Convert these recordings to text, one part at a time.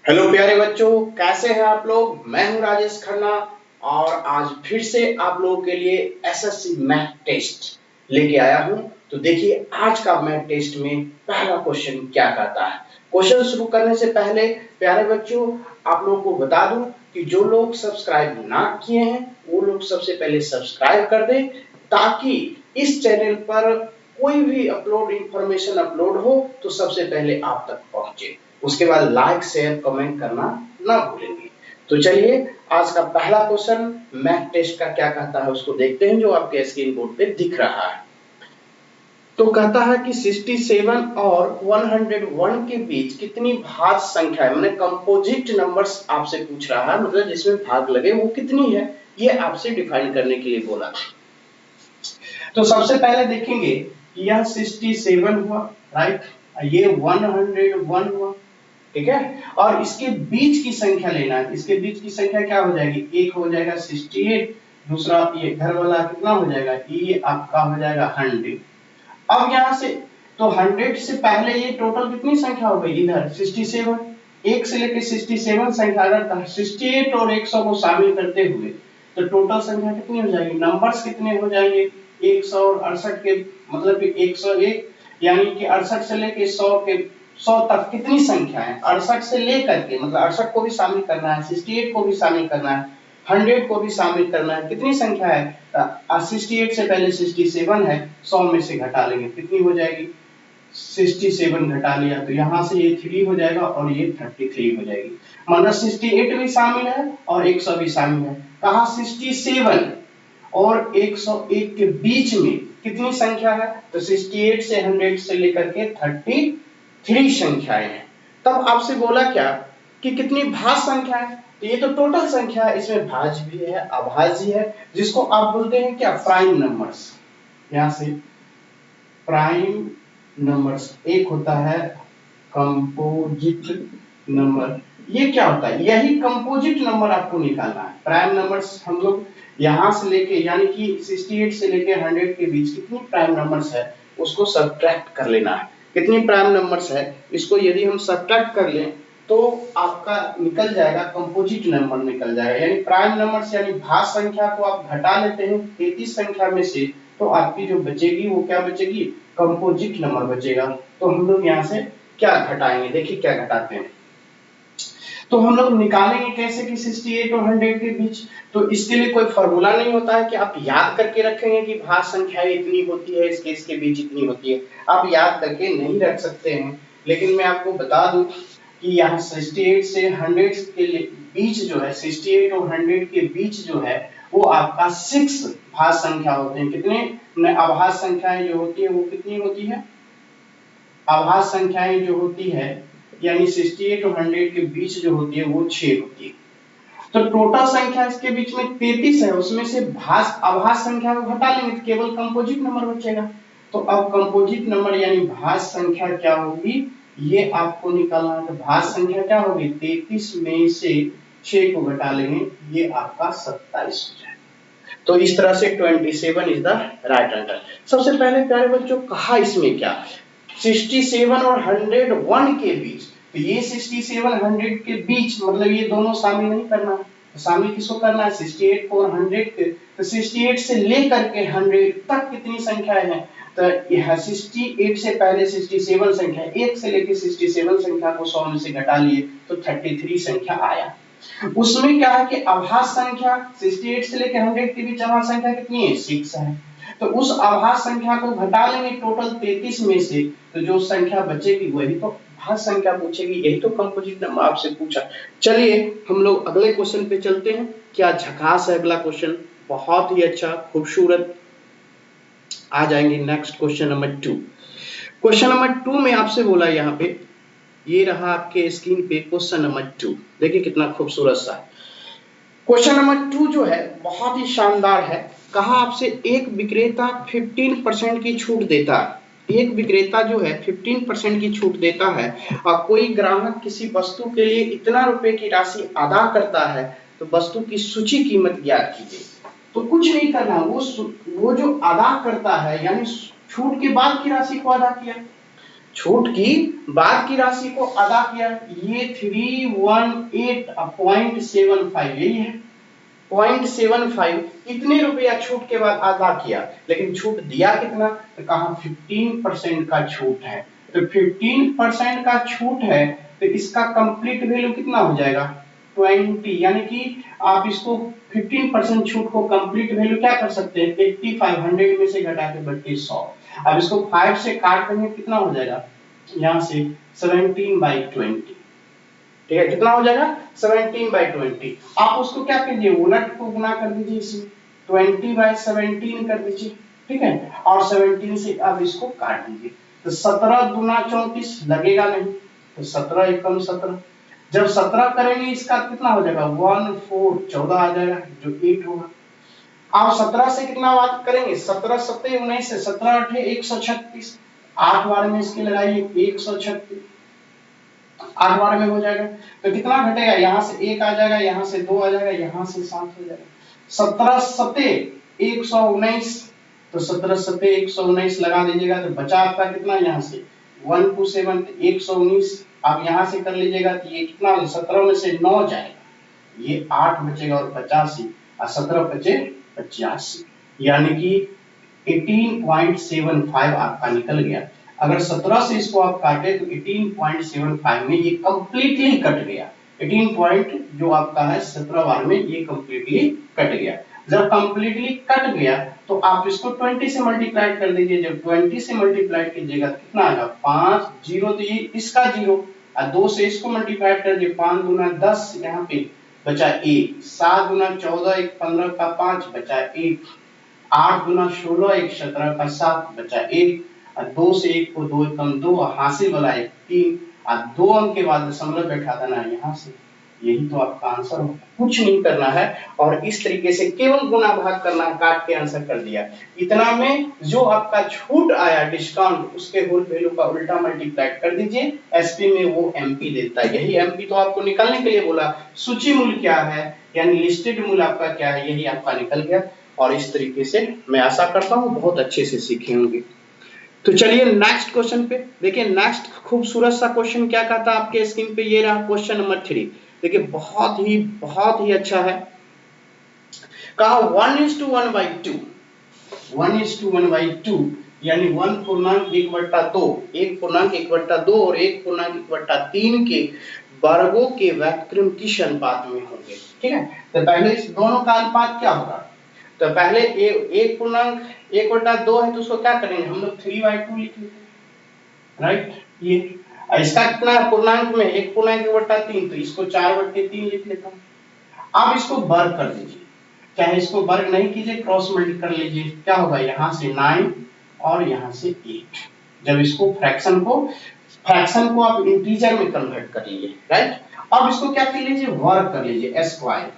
Hello प्यारे बच्चों, कैसे हैं आप लोग। मैं हूं राजेश खन्ना और आज फिर से आप लोगों के लिए एसएससी मैथ टेस्ट लेके आया हूं। तो देखिए आज का मैथ टेस्ट में पहला क्वेश्चन क्या कहता है। क्वेश्चन शुरू करने से पहले प्यारे बच्चों आप लोगों को बता दूं कि जो लोग सब्सक्राइब ना किए हैं वो लोग सबसे पहले सब्सक्राइब कर दें, ताकि इस चैनल पर कोई भी इंफॉर्मेशन अपलोड हो तो सबसे पहले आप तक पहुंचे। उसके बाद लाइक शेयर कमेंट करना ना भूलेंगे। तो चलिए आज का पहला क्वेश्चन मैथ टेस्ट का क्या कहता है उसको देखते हैं, जो आपके स्क्रीन बोर्ड पे दिख रहा है। तो कहता है कि 67 और 101 के बीच कितनी भाज्य संख्या है, मैंने कंपोजिट नंबर्स आपसे पूछ रहा है, मतलब जिसमें भाग लगे वो कितनी है, ये आपसे डिफाइन करने के लिए बोला। तो सबसे पहले देखेंगे कि यह 67 हुआ, राइट, ये 101 हुआ, ठीक है। और इसके बीच की संख्या लेना है। इसके बीच की संख्या क्या हो जाएगी, एक हो जाएगा 68, दूसरा ये घर वाला कितना हो जाएगा, ये आपका हो जाएगा 100। अब यहाँ से तो 100 से पहले ये टोटल कितनी संख्या हो गई, इधर 67, एक से लेके 67 संख्या, अगर 68 और 100 को शामिल करते हुए तो टोटल संख्या कितनी हो जाएगी, नंबर्स कितने हो जाएंगे 100 और 68 के, मतलब कि 101, यानी कि 68 से लेके 100 तक कितनी संख्या है, 68 से लेकर के, मतलब 68 को भी शामिल करना है, 68 को भी शामिल करना है, 100 को भी शामिल करना है, कितनी संख्या है, 68 से पहले 67 है, 100 में से घटा लेंगे कितनी हो जाएगी, 67 घटा लिया तो यहाँ से ये 3 हो जाएगा और ये 33 हो जाएगी, मतलब 68 भी शामिल है और 100 भी शामिल है। कहा 67 और 101 के बीच में कितनी संख्या है, तो 68 से 100 से लेकर के 33 संख्याएं हैं। तब आपसे बोला क्या कि कितनी भाज्य संख्या है, तो ये तो टोटल संख्या है, इसमें भाज्य भी है अभाज्य है, जिसको आप बोलते हैं क्या, प्राइम नंबर्स। यहां से प्राइम नंबर्स, एक होता है कंपोजिट नंबर, ये क्या होता है, यही कंपोजिट नंबर आपको निकालना है। प्राइम नंबर्स हम लोग यहां से लेके, यानी कि 68 से लेके 100 के बीच कितनी प्राइम नंबर्स है उसको सब्ट्रैक्ट कर लेना है। कितनी प्राइम नंबर्स है, इसको यदि हम सब्ट्रैक्ट कर लें तो आपका निकल जाएगा कंपोजिट नंबर निकल जाएगा, यानी प्राइम नंबर्स यानी भाज्य संख्या को आप घटा लेते हैं 33 संख्या में से, तो आपकी जो बचेगी वो क्या बचेगी, कंपोजिट नंबर बचेगा। तो हम लोग यहाँ से क्या घटाएंगे, देखिए क्या घटाते हैं। तो हम लोग निकालेंगे कैसे कि 68 और 100 के बीच, तो इसके लिए कोई फॉर्मूला नहीं होता है कि आप याद करके रखेंगे कि भाज्य संख्या इतनी होती है, इसके बीच इतनी होती है, आप याद करके नहीं रख सकते हैं। लेकिन मैं आपको बता दूं कि यहाँ 68 से 100 के बीच जो है, 68 और 100 के बीच जो है वो आपका 6 भाज्य संख्या होते हैं। कितने अभाज्य संख्याएं जो होती है वो कितनी होती है, अभाज्य संख्याएं जो होती है यानी 68 और 100 के बीच जो होती है वो 6 होती है। तो टोटल संख्या इसके बीच में 33 है, उसमें से अभाज्य संख्या को घटा लेंगे तो केवल कंपोजिट नंबर बचेगा। तो अब कंपोजिट नंबर यानी भाज्य संख्या क्या होगी, ये आपको निकालना है। तो भाज्य संख्या क्या होगी, 33 में से 6 को घटा लेंगे, ये आपका 27 हो जाएगा। तो इस तरह से 27 इज द राइट आंसर। सबसे पहले प्यारे बच्चों कहा इसमें क्या, 67 और 101 के बीच, तो ये 67 100 के बीच, मतलब ये दोनों शामिल नहीं करना है, तो शामिल किसको करना है, 68 को और 100 के। तो 68 से लेकर के 100 तक कितनी संख्याएं हैं, तो यह 68 से पहले 67 संख्या, एक से लेकर 67 संख्या को 100 में से घटा लिए तो 33 संख्या आया। उसमें क्या है कि अभाज्य संख्या 68 से लेकर 100 के बीच अभाज्य संख्या कितनी है, 6 है। तो उस अभाज्य संख्या को घटा लेंगे टोटल 33 में से, तो जो संख्या बचेगी वही तो भाज्य संख्या पूछेगी, यही तो कंपोजिट नंबर आपसे पूछा। चलिए हम लोग अगले क्वेश्चन पे चलते हैं। क्या झकास है अगला क्वेश्चन, बहुत ही अच्छा खूबसूरत। आ जाएंगे next question number 2। Question number 2 में आपसे बोला, यहाँ पे ये रहा आपके स्क्रीन पे क्वेश्चन नंबर 2, देखिए कितना खूबसूरत सा। क्वेश्चन नंबर 2 जो है बहुत ही शानदार है। कहा आपसे एक विक्रेता 15% की छूट देता है, एक विक्रेता जो है 15% की छूट देता है और कोई ग्राहक किसी वस्तु के लिए इतना रुपए की राशि अदा करता है तो वस्तु की सूची कीमत ज्ञात कीजिए। तो कुछ नहीं करना, वो जो अदा करता है यानी छूट के बाद की राशि को अदा किया। छूट की बाद की राशि को अदा किया, ये 318.75 यही है 0.75 इतने रुपया छूट के बाद अदा किया, लेकिन छूट दिया कितना, तो कहा 15% का छूट है, तो 15% का छूट है तो इसका कंप्लीट वैल्यू कितना हो जाएगा 20, यानी कि आप इसको 15% छूट को कंप्लीट वैल्यू क्या कर सकते हैं 8500 में से घटा के बटे 100। अब इसको 5 से काट देंगे कितना हो जाएगा, यहां से 17/20, ठीक है, कितना हो जाएगा 17/20। आप उसको क्या कीजिए उलट को गुना कर दीजिए, इसमें 20/17 कर दीजिए, ठीक है, और 17 से अब इसको काट दीजिए, तो 17 दूना 34 लगेगा नहीं, तो 17 एकम 17, जब 17 करेंगे इसका कितना हो जाएगा 14 आ जाएगा जो 8 होगा। आप 17 से कितना बात करेंगे 17 7 19 से 17 8 136, 8 बार में इसकी लगाइए 136, 8 बार में हो जाएगा, तो कितना घटेगा, यहाँ से 1 आ जाएगा, यहाँ से 2 आ जाएगा, यहाँ से 7 हो जाएगा, 17 7 119, तो 17 7 119 लगा दीजिएगा, तो बचा आपका कितना, यहाँ से 1 2 7 119, आप यहाँ से कर लीजिएगा, तो ये कितना 17 में से 9 जाएगा, ये 8 बचेगा और 85, और 17 बचे 85, यानी कि 18.75 आपका निकल गया। अगर 17 से इसको आप काटे तो 18.75 में ये कंप्लीटली कट गया, 18 पॉइंट जो आपका है 17 बार में ये कंप्लीटली कट गया। जब कंप्लीटली कट गया तो आप इसको 20 से मल्टीप्लाई कर दीजिए, जब 20 से मल्टीप्लाई कीजिएगा कितना आएगा 5 0, तो ये इसका 0, और 2 से इसको मल्टीप्लाई कर दीजिए 5 दूना 10, यहाँ पे बचा 1, 7 दूना 14 1 15 का 5 बचा 1, 8 गुना 16 1 17 का 7 बचा 1, और 2 से 1 को 2 कम 2, हासिल वाला 1 3, और 2 अंक के बाद दशमलव बैठा देना यहाँ से, यही तो आपका आंसर होगा, कुछ नहीं करना है, और इस तरीके से केवल गुना भाग करना, काट के आंसर कर दिया। इतना में जो आपका छूट आया डिस्काउंट उसके होल वैल्यू का उल्टा मल्टीप्लाई कर दीजिए, एसपी में वो एमपी देता है, यही एमपी तो आपको निकालने के लिए बोला, सूची मूल्य क्या है यानी लिस्टेड मूल्य आपका क्या है, यही आपका निकल गया। और इस तरीके से मैं आशा करता हूं बहुत अच्छे से सीखे होंगे। तो चलिए नेक्स्ट क्वेश्चन पे देखिए, नेक्स्ट खूबसूरत सा क्वेश्चन क्या कहता है आपके स्क्रीन पे, ये रहा क्वेश्चन नंबर 3, देखिए बहुत ही अच्छा है, कहा 1:1/2, 1:1/2 यानी 1.1/2, 1.1/2 और 1.1/3 के वर्गों के व्युत्क्रम किस अनुपात में होंगे, ठीक है। तो पहले इस दोनों का अनुपात क्या होगा, तो पहले 1.1/2 है तो उसको क्या करेंगे हम लोग 3/2 लिख लेते हैं, राइट, ये इसका कितना है पूर्णांक में 1.1/3, तो इसको 4/3 लिख लेता हूं। आप इसको वर्ग कर दीजिए, चाहे इसको वर्ग नहीं कीजिए क्रॉस मल्टी कर लीजिए, क्या होगा यहाँ से 9 और यहाँ से 8, जब इसको फ्रैक्शन को आप इंटीजर में कन्वर्ट कर लीजिए, राइट। अब इसको क्या कर लीजिए वर्ग कर लीजिए, स्क्वायर,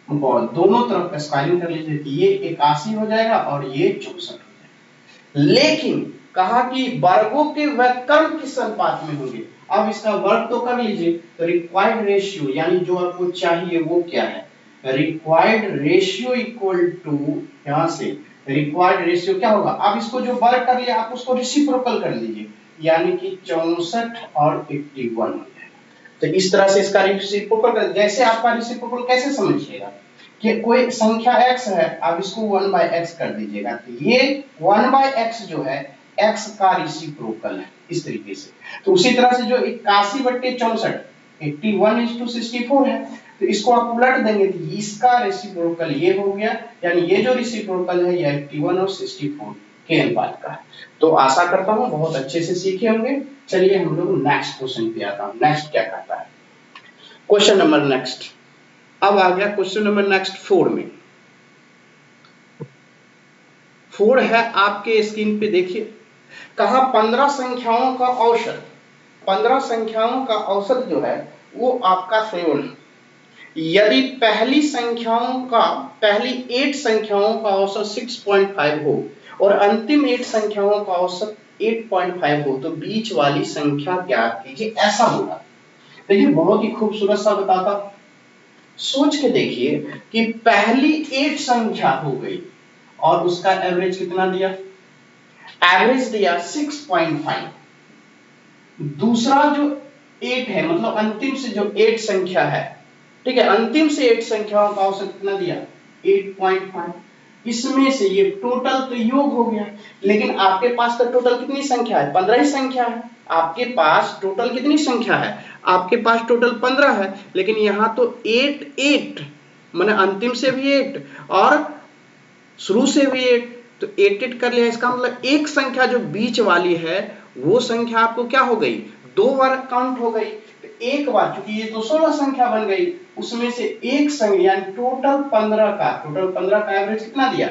दोनों तरफ स्क्वायरिंग कर लीजिए, ये 81 हो जाएगा और ये 64 हो जाएगा। लेकिन कहा कि वर्गों के व्युत्क्रम किस अनुपात में होंगे, अब इसका वर्ग तो कर लीजिए, तो रिक्वायर्ड रेशियो यानी जो आपको चाहिए वो क्या है, रिक्वायर्ड रेशियो इक्वल टू, यहां से रिक्वायर्ड रेशियो क्या होगा, अब इसको जो वर्ग कर लिया आप उसको रेसिप्रोकल कर लीजिए, यानी कि 64 और 81। तो इस तरह से इसका रेसिप्रोकल, जैसे आपका रेसिप्रोकल कैसे समझिएगा कि कोई संख्या x है, आप इसको 1/x कर दीजिएगा, तो ये 1/x जो है x का रेसिप्रोकल है, इस तरीके से। तो उसी तरह से जो 81/64 81:64 है, तो इसको आप उलट देंगे तो इसका रेसिप्रोकल ये हो गया, यानी ये जो रेसिप्रोकल है ये 81 और 64 के अनुपात का है। तो आशा करता हूं बहुत अच्छे से सीखे होंगे। चलिए हम लोग नेक्स्ट क्वेश्चन पे आता हूं, नेक्स्ट क्या कहता है, क्वेश्चन नंबर नेक्स्ट, अब आ गया क्वेश्चन नंबर नेक्स्ट 4 में, 4 है आपके स्क्रीन पे देखिए, कहा 15 संख्याओं का औसत, 15 संख्याओं का औसत जो है वो आपका 7 है, यदि पहली 8 संख्याओं का औसत 6.5 हो और अंतिम 8 संख्याओं का औसत 8.5 हो तो बीच वाली संख्या ज्ञात कीजिए, ऐसा होगा। देखिए बहुत ही खूबसूरत सा बताता, सोच के देखिए कि पहली 8 संख्या हो गई और उसका एवरेज कितना दिया, एवरेज दिया 6.5। दूसरा जो 8 है, मतलब अंतिम से जो 8 संख्या है, ठीक है, अंतिम से 8 संख्याओं का औसत कितना दिया 8.5। इसमें से ये टोटल तो योग हो गया, लेकिन आपके पास तो टोटल कितनी संख्या है, 15 ही संख्या है। आपके पास टोटल कितनी संख्या है, आपके पास टोटल 15 है, लेकिन यहां तो 8 माने अंतिम से भी 8 और शुरू से भी 8, तो 8 कर लिया। इसका मतलब एक संख्या जो बीच वाली है वो संख्या आपको क्या हो गई, 2 बार काउंट हो गई। तो एक बार, क्योंकि ये तो 16 संख्या बन गई, उसमें से एक संख्या टोटल 15 का एवरेज कितना दिया,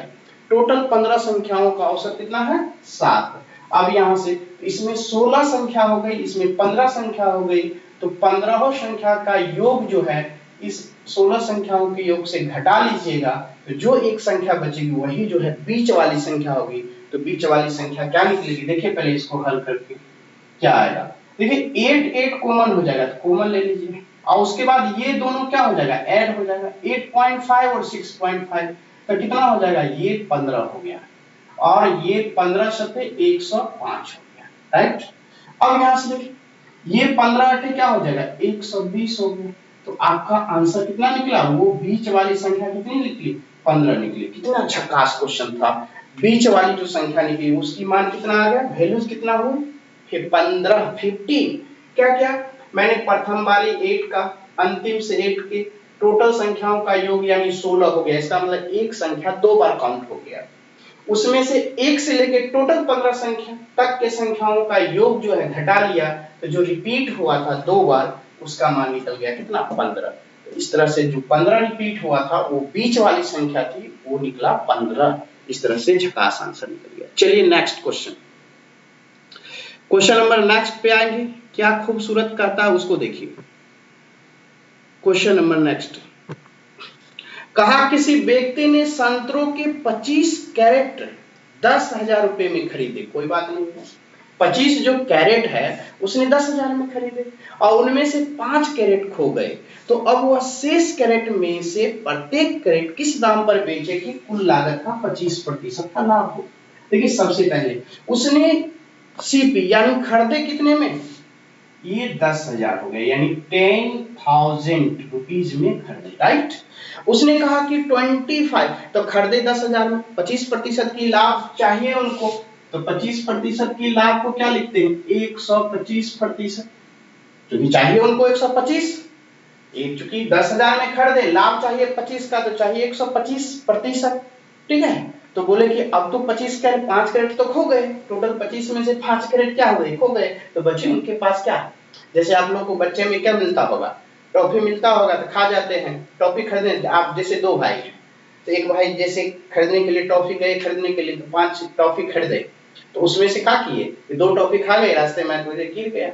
टोटल 15 संख्याओं का औसत कितना है 7। अब यहां से इसमें 16 संख्या हो गई, इसमें 15 संख्या हो गई, तो 15 संख्या का योग जो है इस 16 संख्याओं के योग से घटा लीजिएगा, तो जो एक संख्या बचेगी वही जो है बीच वाली संख्या होगी। तो बीच वाली संख्या क्या निकलेगी, देखिए पहले इसको हल करके क्या आएगा। देखिए 8 कॉमन हो जाएगा, तो कॉमन ले लीजिए, और उसके बाद ये दोनों क्या हो जाएगा, ऐड हो जाएगा। 8.5 और 6.5 तो कितना हो जाएगा, ये 15 हो गया, और ये 15 सत्ते 105 हो गया, राइट। अब यहां से देखिए ये 15 अठे क्या हो जाएगा 120 हो गया। तो आपका आंसर कितना निकला, वो बीच वाली संख्या कितनी निकली, 15 निकली। कितना झकास क्वेश्चन था। बीच वाली जो संख्या निकली उसकी मान कितना आ गया, वैल्यूज कितना हुई, फिर 15 15। क्या क्या, मैंने प्रथम वाली 8 का, अंतिम से 8 के टोटल संख्याओं का योग यानी 16 हो गया। इसका मतलब एक संख्या 2 बार काउंट हो गया। उसमें से 1 से लेकर टोटल 15 संख्या तक के संख्याओं का योग जो है घटा लिया, तो जो रिपीट हुआ था 2 बार उसका मान निकल गया कितना 15। तो इस तरह से जो 15 रिपीट हुआ था वो बीच वाली संख्या थी, वो निकला 15। इस तरह से झकास आंसर निकल गया। चलिए next question, question number next पे आएंगे, क्या खूबसूरत कहता है उसको देखिए। क्वेश्चन नंबर नेक्स्ट, कहा किसी व्यक्ति ने संतरों के 25 कैरेट 10,000 रुपए में खरीदे। कोई बात नहीं है, 25 जो कैरेट है उसने 10,000 में खरीदे और उनमें से 5 कैरेट खो गए, तो अब वह शेष कैरेट में से प्रत्येक कैरेट किस दाम पर बेचे कि कुल लागत का 25% का लाभ हो। देखिए सबसे पहले उसने सीपी यानी खरीदे कितने में, ये 10,000 हो गए, यानी 10,000 रुपीज में खरीदे, राइट। उसने कहा कि 25, तो खरीदे 10,000 में, 25% की लाभ चाहिए उनको, तो 25% की लाभ को क्या लिखते हैं 125%, क्योंकि चाहिए उनको 125। एक चूंकि 10,000 में खरीदे, लाभ चाहिए 25 का, तो चाहिए 125%, ठीक है। तो बोले कि अब तो 25 कैरेट 5 कैरेट तो खो गए, टोटल 25 में से 5 कैरेट क्या हुए, खो गए, तो बचे उनके पास क्या, जैसे आप लोगों को बच्चे में क्या मिलता होगा, टॉफी मिलता होगा, तो खा जाते हैं टॉफी खरीदने। आप जैसे 2 भाई हैं, तो एक भाई जैसे खरीदने के लिए टॉफी गए खरीदने के लिए, तो 5 टॉफी खरीदे, तो उसमें से क्या किए, 2 टॉफी खा गए रास्ते में, तो गिर गया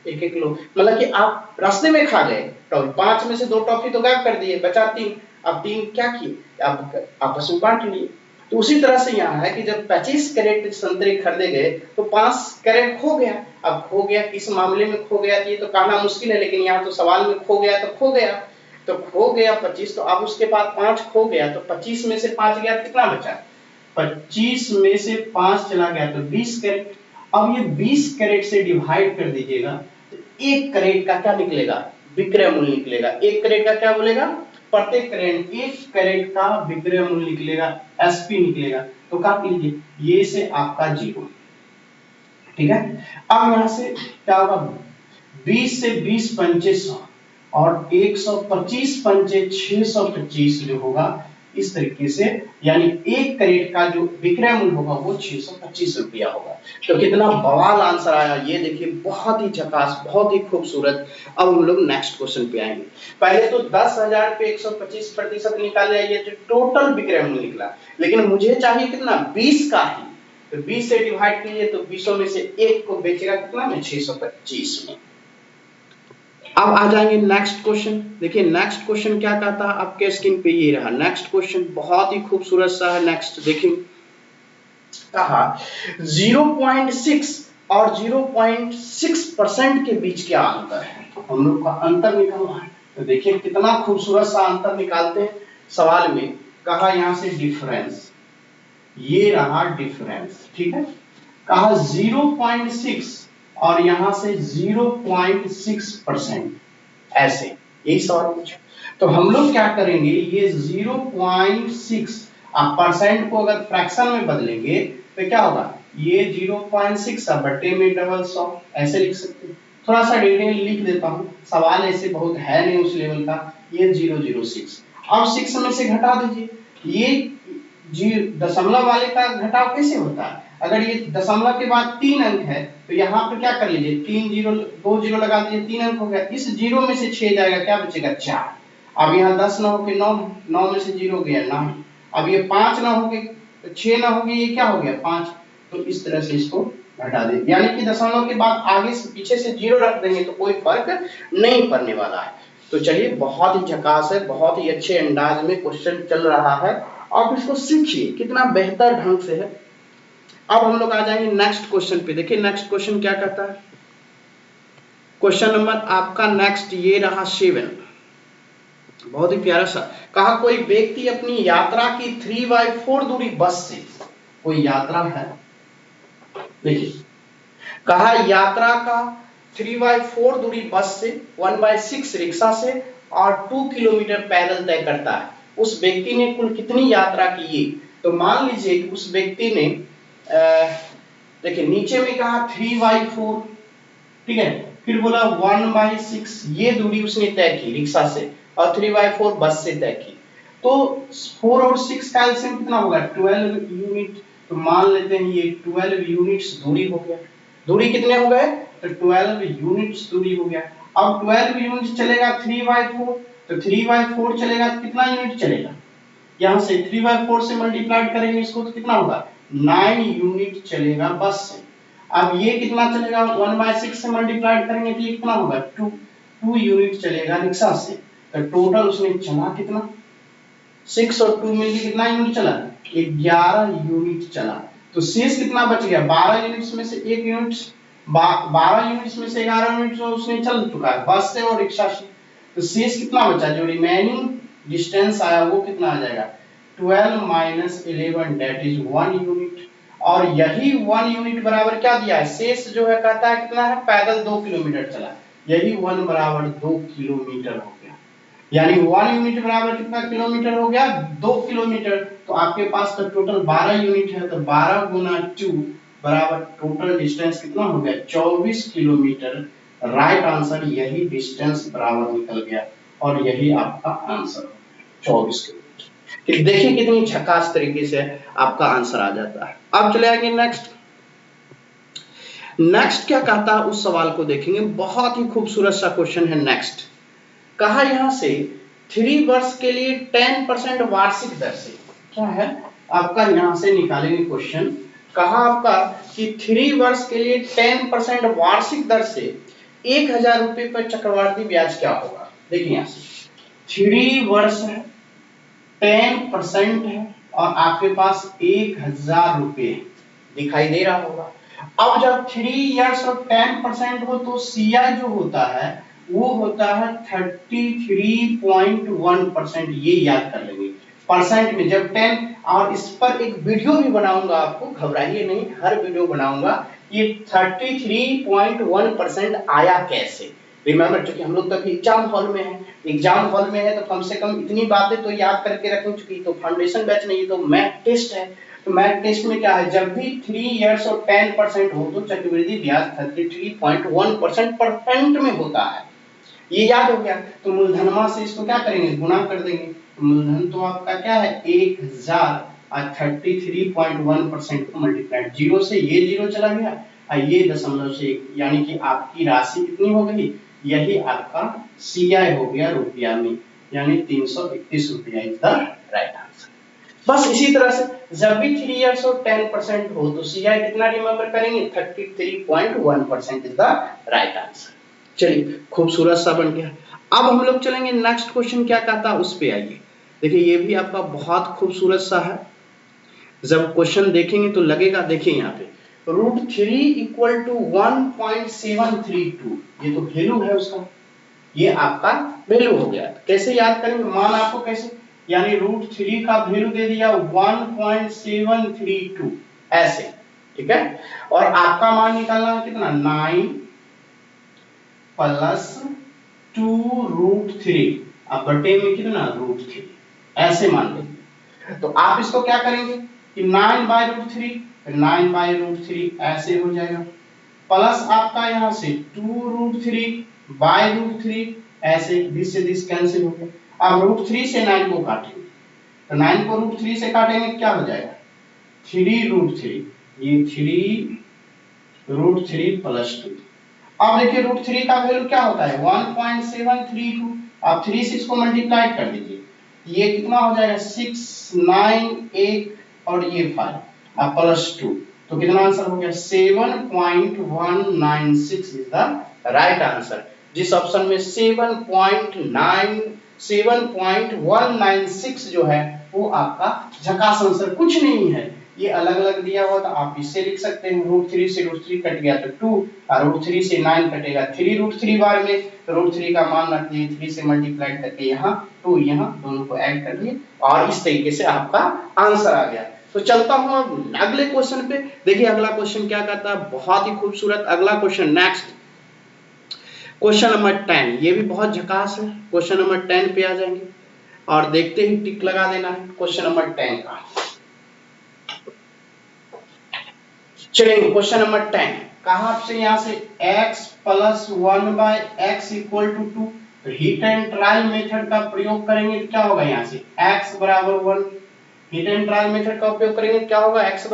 1-1 किलो, मतलब कि आप रास्ते में खा गए टॉफी, 5 में से 2 टॉफी तो गायब कर दिए, बचा 3, अब 3 क्या किए, आप आपस में बांट लिए। तो उसी तरह से यहाँ है कि जब 25 कैरेट संतरे खरीदे गए तो 5 कैरेट खो गया। अब खो गया किस मामले में खो गया, ये तो कहना मुश्किल है, लेकिन यहाँ तो सवाल में खो गया, तो खो गया, तो खो गया 25, तो अब उसके बाद 5 खो गया, तो 25 में से 5 गया, कितना बचा, 25 में से 5 चला गया तो 20 कैरेट। अब ये 20 कैरेट से डिवाइड कर दीजिएगा, तो 1 कैरेट का क्या निकलेगा, विक्रय मूल्य निकलेगा। 1 कैरेट का क्या बोलेगा, प्रत्येक कैरेट 1 कैरेट का विक्रय मूल्य निकलेगा, एसपी निकलेगा। तो क्या कीजिए, ये से आपका 0, ठीक है। अब यहां से क्या होगा, 20 से 20 पंचे 100 और 125 पंचे 625 जो होगा इस तरीके से, यानी 1 कैरेट का जो विक्रय मूल्य होगा वो 625 रुपया होगा। तो कितना बवाल आंसर आया, ये देखिए बहुत ही झकास, बहुत ही खूबसूरत। अब हम लोग नेक्स्ट क्वेश्चन पे आएंगे। पहले तो 10,000 पे 125% निकाले, ये जो टोटल विक्रय मूल्य निकला, लेकिन मुझे चाहिए कितना 20 का ही, तो 20 से डिवाइड कीजिए, तो 20 में से 1 को बेचेगा कितना में 625 में। अब आ जाएंगे नेक्स्ट क्वेश्चन। देखिए नेक्स्ट क्वेश्चन क्या कहता है, आपके स्क्रीन पे ये रहा नेक्स्ट क्वेश्चन, बहुत ही खूबसूरत सा है। नेक्स्ट देखिए, कहा 0.6 और 0.6% के बीच क्या अंतर है, हम लोग का अंतर निकालना है। तो देखिए कितना खूबसूरत सा अंतर निकालते हैं सवाल में। कहा यहां से डिफरेंस, ये रहा डिफरेंस, ठीक है। कहा 0.6 और यहां से 0.6%, ऐसे यही सवाल पूछा। तो हम लोग क्या करेंगे, ये 0.6 आप परसेंट को अगर फ्रैक्शन में बदलेंगे तो क्या होगा, ये 0.6 बटे में डबल 100, ऐसे लिख सकते हैं। थोड़ा सा डिटेल लिख देता हूँ, सवाल ऐसे बहुत है नहीं उस लेवल का। ये 006, अब 6 में से घटा दीजिए, ये जी दशमलव वाले का घटाव कैसे होता है, अगर ये दशमलव के बाद 3 अंक है तो यहाँ पे क्या कर लीजिए, 3 जीरो 2 जीरो लगा दीजिए, 3 अंक हो गया, इस जीरो में से 6 जाएगा, क्या बचेगा 4। अब यहाँ 10 न होके 9, 9 में से 0 गया 9, अब ये 5 न होके 6 न होगे, ये क्या हो गया 5। तो इस तरह से इसको घटा दे, यानी कि दशमलव के बाद आगे से पीछे से 0 रख देंगे तो कोई फर्क नहीं पड़ने वाला है। तो चलिए, बहुत ही झकास है, बहुत ही अच्छे अंदाज में क्वेश्चन चल रहा है, आप इसको सीखिए कितना बेहतर ढंग से है। अब हम लोग आ जाएंगे नेक्स्ट क्वेश्चन पे। देखिए नेक्स्ट क्वेश्चन क्या कहता है, क्वेश्चन नंबर आपका नेक्स्ट ये रहा 7, बहुत ही प्यारा सा। कहा कोई व्यक्ति अपनी यात्रा की 3/4 दूरी बस से, कोई यात्रा है, देखिए कहा यात्रा का 3/4 दूरी बस से, 1/6 रिक्शा से और 2 किलोमीटर पैदल तय करता है, उस व्यक्ति ने कुल कितनी यात्रा की है। तो मान लीजिए कि उस व्यक्ति ने देखिए नीचे में कहा 3/4, ठीक है, फिर बोला 1/6, ये दूरी उसने तय की रिक्शा से, और 3/4 बस से तय की। तो 4 और 6 का एलसीएम कितना होगा, 12 यूनिट। तो मान लेते हैं ये 12 यूनिट्स दूरी हो गया। दूरी कितने हो गए, तो 12 यूनिट्स दूरी हो गया। अब 12 यूनिट चलेगा 3/4, तो 3/4 चलेगा तो कितना यूनिट चलेगा, यहां से 3/4 से मल्टीप्लाई करेंगे इसको तो कितना होगा, 9 यूनिट चलेगा बस से। अब ये कितना चलेगा, 1/6 से मल्टीप्लाई करेंगे तो ये कितना होगा, 2 यूनिट चलेगा रिक्शा से। तो टोटल उसने चला कितना, 6 और 2 मिलकर कितना यूनिट चला, 11 यूनिट चला। तो शेष कितना बच गया, 12 यूनिट्स में से 1 यूनिट, 12 यूनिट्स में से 11 यूनिट जो उसने चल चुका है बस से और रिक्शा से। तो शेष कितना बचा, जो रिमेनिंग डिस्टेंस आया वो कितना आ जाएगा, 12 माइनस 11 दैट इज 1 यूनिट। और यही 1 यूनिट बराबर क्या दिया है, शेष जो है कहता है कितना है, पैदल 2 किलोमीटर चला, यही 1 बराबर 2 किलोमीटर हो गया। यानी 1 यूनिट बराबर कितना किलोमीटर हो गया, 2 किलोमीटर। तो आपके पास तो टोटल 12 यूनिट है, तो 12 गुना 2 बराबर टोटल डिस्टेंस कितना हो गया, 24 किलोमीटर। राइट आंसर यही डिस्टेंस बराबर निकल गया और यही आपका आंसर 24 किलोमीटर। देखिए कितनी झकास तरीके से आपका आंसर आ जाता है। अब चले आएंगे नेक्स्ट। नेक्स्ट क्या कहता है उस सवाल को देखेंगे, बहुत ही खूबसूरत सा क्वेश्चन है नेक्स्ट। कहा यहां से 3 वर्ष के लिए 10% वार्षिक दर से, क्या है आपका, यहां से निकालेंगे क्वेश्चन। कहा आपका कि 3 वर्ष के लिए 10% वार्षिक दर से 1000 रुपए पर चक्रवर्ती ब्याज क्या होगा। देखिए यहां से 3 वर्ष है, 10% है और आपके पास 1000 रुपए दिखाई दे रहा होगा। अब जब 3 इयर्स और 10% हो तो सीआई जो होता है वो होता है 33.1%, ये याद कर लेंगे। परसेंट में जब 10, और इस पर एक वीडियो भी बनाऊंगा, आपको घबराइए नहीं, हर वीडियो बनाऊंगा ये 33.1% आया कैसे। रिमेंबर, क्योंकि हम लोग तभी एग्जाम हॉल में है, एग्जाम हॉल में है तो कम से कम इतनी बातें तो याद करके रखें, चुकी तो फाउंडेशन बैच नहीं, तो मैथ टेस्ट है। तो मैथ टेस्ट में क्या है, जब भी 3 इयर्स और 10% हो तो चक्रवृद्धि ब्याज 33.1% परसेंट में होता है, ये याद हो गया। तो मूलधनमा से इसको क्या करेंगे, गुना कर देंगे। तो मूलधन तो आपका क्या है 1000 और 33.1% को मल्टीप्लाइड, जीरो से ये जीरो चला गया और ये दशमलव से 1, यानी कि आपकी राशि कितनी हो गई, यही आपका सीआई हो गया रुपया में, यानी 331 रुपया इज द राइट आंसर। बस इसी तरह से जब भी 3 इयर्स और 10% हो तो सीआई कितना रिमेंबर करेंगे, 33.1% इज द राइट आंसर। चलिए खूबसूरत सा बन गया। अब हम लोग चलेंगे नेक्स्ट क्वेश्चन क्या कहता है उस पे आइए। देखिए ये भी आपका बहुत खूबसूरत सा है, जब क्वेश्चन देखेंगे तो लगेगा, देखिए यहाँ पे √3 इक्वल टू 1.732, ये तो वैल्यू है उसका, ये आपका वैल्यू हो गया। कैसे याद करेंगे, मान आपको कैसे, यानी √3 का वैल्यू दे दिया 1.732 ऐसे, ठीक है। और आपका मान निकालना है कितना, 9 प्लस 2√3, अब बटे में कितना √3, ऐसे मान लेंगे। तो आप इसको क्या करेंगे कि 9/√3, 9/√3 ऐसे हो जाएगा, प्लस आपका यहाँ से 2√3/√3 ऐसे, दिस से दिस कैंसिल हो गया। अब √3 से 9 को काटेंगे, तो 9 को √3 से काटेंगे क्या हो जाएगा 3√3, ये 3√3 प्लस 2। अब देखिए √3 का वैल्यू क्या होता है 1.732, आप 3 से इसको मल्टीप्लाई कर दीजिए, ये कितना हो जाएगा 6 9 1 और ये 5, अब प्लस 2, तो कितना आंसर हो गया 7.196 इज द राइट आंसर। जिस ऑप्शन में 7.196 जो है वो आपका झकास आंसर, कुछ नहीं है, ये अलग अलग दिया हुआ था, आप इससे लिख सकते हैं, √3 से √3 कट गया तो 2, और √3 से 9 कटेगा 3√3 बार में, √3 का मान रख दिए, 3 से मल्टीप्लाई करके यहाँ 2 यहाँ दोनों को ऐड कर दिए, और इस तरीके से आपका आंसर आ गया। तो चलता हूं अब अगले क्वेश्चन पे। देखिए अगला क्वेश्चन क्या कहता है, बहुत ही खूबसूरत अगला क्वेश्चन, नेक्स्ट क्वेश्चन नंबर 10, ये भी बहुत झकास है। क्वेश्चन नंबर 10 पे आ जाएंगे और देखते ही टिक लगा देना है क्वेश्चन नंबर 10 का। चलिए क्वेश्चन नंबर 10 कहा आपसे, यहाँ से x + 1/x = 2, तो हीट एंड ट्रायल मेथड का प्रयोग करेंगे तो क्या होगा, यहाँ से x = 1, heat and trial method का उपयोग करेंगे क्या होगा, x =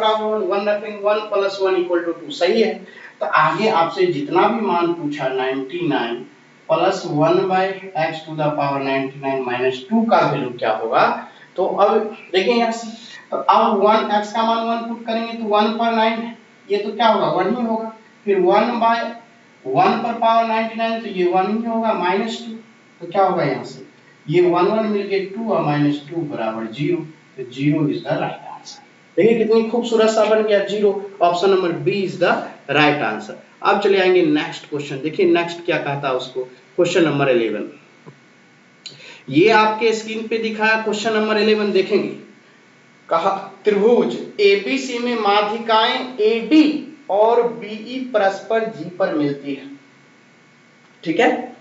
1 रखेंगे, 1 + 1 = 2, सही है। तो आगे आपसे जितना भी मान पूछा 99 + 1/x⁻99 - 2 का वैल्यू क्या होगा, तो अब देखिए यहाँ से, तो अब 1 x का मान 1 पुट करेंगे तो 1 पर 9, ये तो क्या होगा 1 ही होगा, फिर 1/1 पर पावर 99 तो ये 1 ही होगा, -2, तो क्या होगा यहाँ से, ये 1 1 मिलके 2 और -2 = 0, तो 0 इज द राइट आंसर। देखिए कितनी खूबसूरत सा बन गया 0, option number B is the right answer. अब चले आएंगे नेक्स्ट क्वेश्चन, देखिए नेक्स्ट क्या कहता है उसको, क्वेश्चन नंबर 11, ये आपके स्क्रीन पे दिखाया क्वेश्चन नंबर 11, देखेंगे कहा त्रिभुज एबीसी में माध्यिकाएं एडी और बीई परस्पर जी पर मिलती है, ठीक है,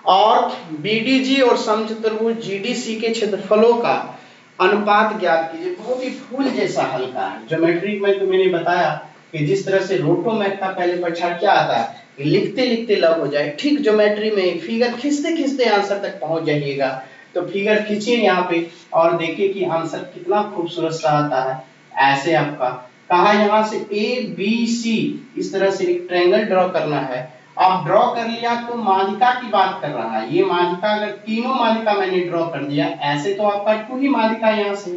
और बीडीजी और समचतुर्भुज जीडीसी के क्षेत्रफलों का अनुपात ज्ञात कीजिए। बहुत ही फूल जैसा हल्का है, ज्योमेट्री में तो मैंने बताया कि जिस तरह से रोटोमैथ का पहले परीक्षा क्या आता है, लिखते लिखते लव हो जाए, ठीक ज्योमेट्री में फिगर खींचते खींचते आंसर तक पहुंच जाइएगा। तो फिगर खींचिए यहाँ पे और देखिए कि आंसर कितना खूबसूरत सा आता है। ऐसे आपका कहा यहाँ से ए बी सी इस तरह से एक ट्रायंगल ड्रॉ करना है, आप ड्रॉ कर लिया तो माध्यिका की बात कर रहा है, ये माध्यिका अगर तीनों माध्यिका मैंने ड्रॉ कर दिया, ऐसे तो आपका 2 ही माध्यिका, यहाँ से